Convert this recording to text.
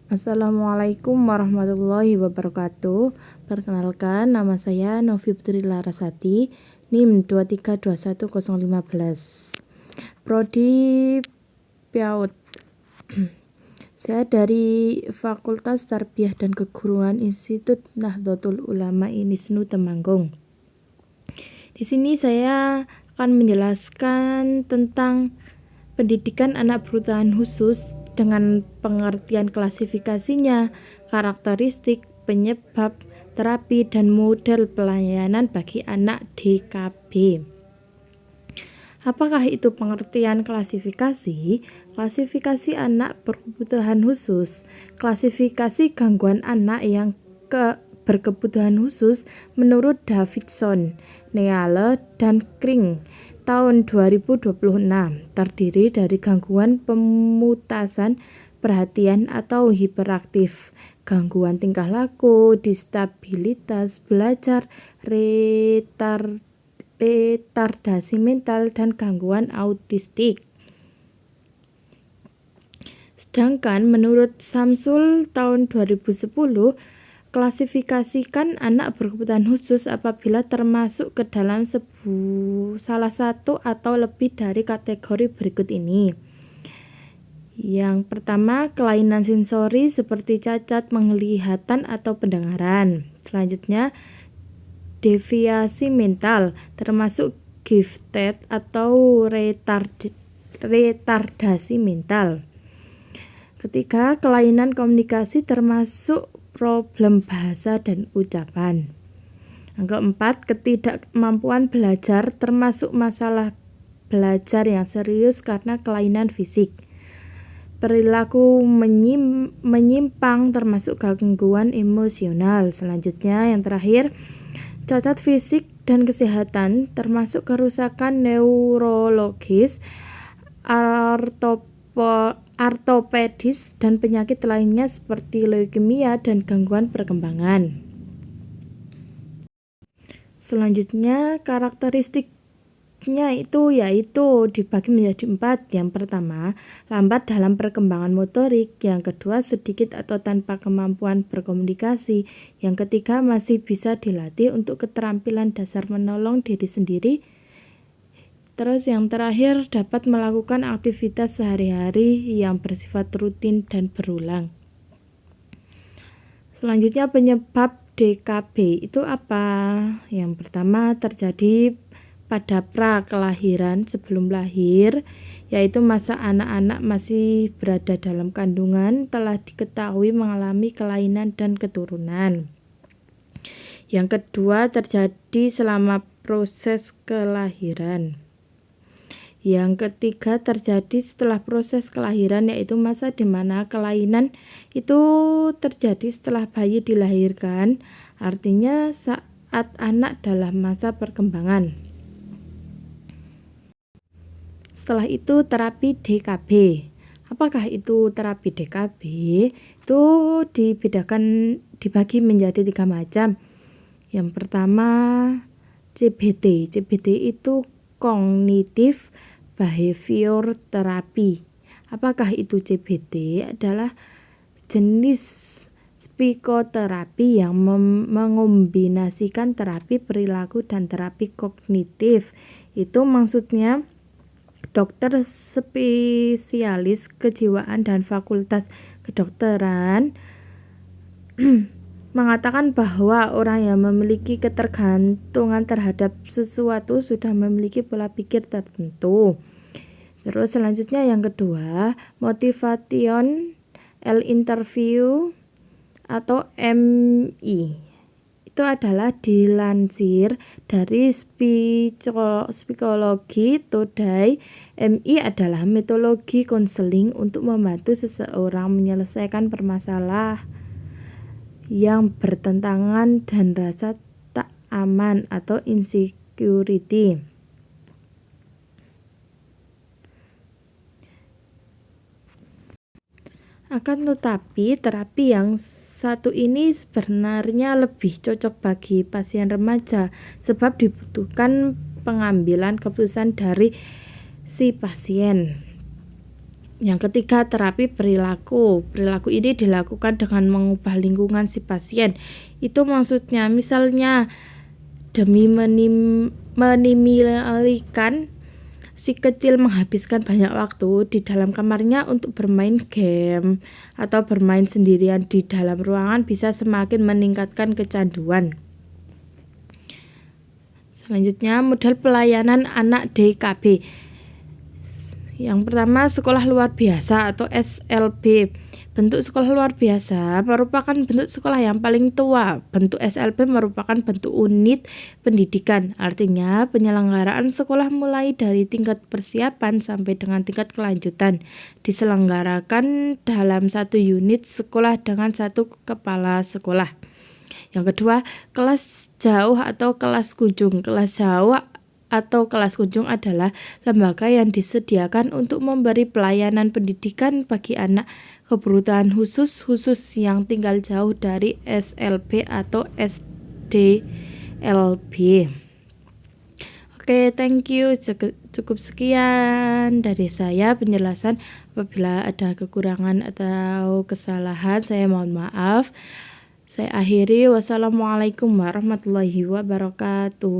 Assalamualaikum warahmatullahi wabarakatuh. Perkenalkan, nama saya Novi Putri Larasati, NIM 2321015. Prodi PAUD. Saya dari Fakultas Tarbiyah dan Keguruan Institut Nahdlatul Ulama INISNU Temanggung. Di sini saya akan menjelaskan tentang pendidikan anak berkebutuhan khusus dengan pengertian klasifikasinya, karakteristik, penyebab, terapi, dan model pelayanan bagi anak DKB. Apakah itu pengertian klasifikasi? Klasifikasi anak berkebutuhan khusus. Klasifikasi gangguan anak yang berkebutuhan khusus menurut Davidson, Neale, dan Kring tahun 2026 terdiri dari gangguan pemutasan perhatian atau hiperaktif, gangguan tingkah laku, disabilitas belajar, retardasi mental, dan gangguan autistik. Sedangkan menurut Samsul tahun 2010, klasifikasikan anak berkebutuhan khusus apabila termasuk ke dalam salah satu atau lebih dari kategori berikut ini. Yang pertama, kelainan sensori seperti cacat penglihatan atau pendengaran. Selanjutnya, deviasi mental termasuk gifted atau retardasi mental. Ketiga, kelainan komunikasi termasuk problem bahasa dan ucapan. Yang keempat, ketidakmampuan belajar termasuk masalah belajar yang serius karena kelainan fisik. Perilaku menyimpang termasuk gangguan emosional. Selanjutnya, yang terakhir, cacat fisik dan kesehatan termasuk kerusakan neurologis, ortopedis, dan penyakit lainnya seperti leukemia dan gangguan perkembangan. Selanjutnya, karakteristiknya yaitu dibagi menjadi 4. Yang pertama, lambat dalam perkembangan motorik. Yang kedua, sedikit atau tanpa kemampuan berkomunikasi. Yang ketiga, masih bisa dilatih untuk keterampilan dasar menolong diri sendiri. Terus yang terakhir, dapat melakukan aktivitas sehari-hari yang bersifat rutin dan berulang. Selanjutnya, penyebab DKB itu apa? Yang pertama, terjadi pada pra-kelahiran sebelum lahir, yaitu masa anak-anak masih berada dalam kandungan telah diketahui mengalami kelainan dan keturunan. Yang kedua, terjadi selama proses kelahiran. Yang ketiga, terjadi setelah proses kelahiran, yaitu masa di mana kelainan itu terjadi setelah bayi dilahirkan, artinya saat anak dalam masa perkembangan. Setelah itu, terapi DKB. Apakah itu terapi DKB? Itu dibagi menjadi 3 macam. Yang pertama, CBT. CBT itu kognitif behavior terapi. Apakah itu CBT? Adalah jenis psikoterapi yang mengombinasikan terapi perilaku dan terapi kognitif. Itu maksudnya dokter spesialis kejiwaan dan fakultas kedokteran mengatakan bahwa orang yang memiliki ketergantungan terhadap sesuatu sudah memiliki pola pikir tertentu. Terus selanjutnya yang kedua, motivation interview atau MI. Itu adalah dilansir dari Psikologi Today. MI adalah metodologi konseling untuk membantu seseorang menyelesaikan permasalahan yang bertentangan dan rasa tak aman atau insecurity. Akan tetapi, terapi yang satu ini sebenarnya lebih cocok bagi pasien remaja sebab dibutuhkan pengambilan keputusan dari si pasien. Yang ketiga, terapi perilaku. Perilaku ini dilakukan dengan mengubah lingkungan si pasien. Itu maksudnya misalnya demi menimalikan si kecil menghabiskan banyak waktu di dalam kamarnya untuk bermain game atau bermain sendirian di dalam ruangan bisa semakin meningkatkan kecanduan. Selanjutnya, model pelayanan anak DKB. Yang pertama, sekolah luar biasa atau SLB. Bentuk sekolah luar biasa merupakan bentuk sekolah yang paling tua. Bentuk SLB merupakan bentuk unit pendidikan. Artinya, penyelenggaraan sekolah mulai dari tingkat persiapan sampai dengan tingkat kelanjutan diselenggarakan dalam satu unit sekolah dengan satu kepala sekolah. Yang kedua, kelas jauh atau kelas kunjung. Kelas jauh atau kelas kunjung adalah lembaga yang disediakan untuk memberi pelayanan pendidikan bagi anak kebutuhan khusus yang tinggal jauh dari SLB atau SDLB. Oke, thank you. Cukup sekian dari saya penjelasan. Apabila ada kekurangan atau kesalahan, saya mohon maaf. Saya akhiri. Wassalamualaikum warahmatullahi wabarakatuh.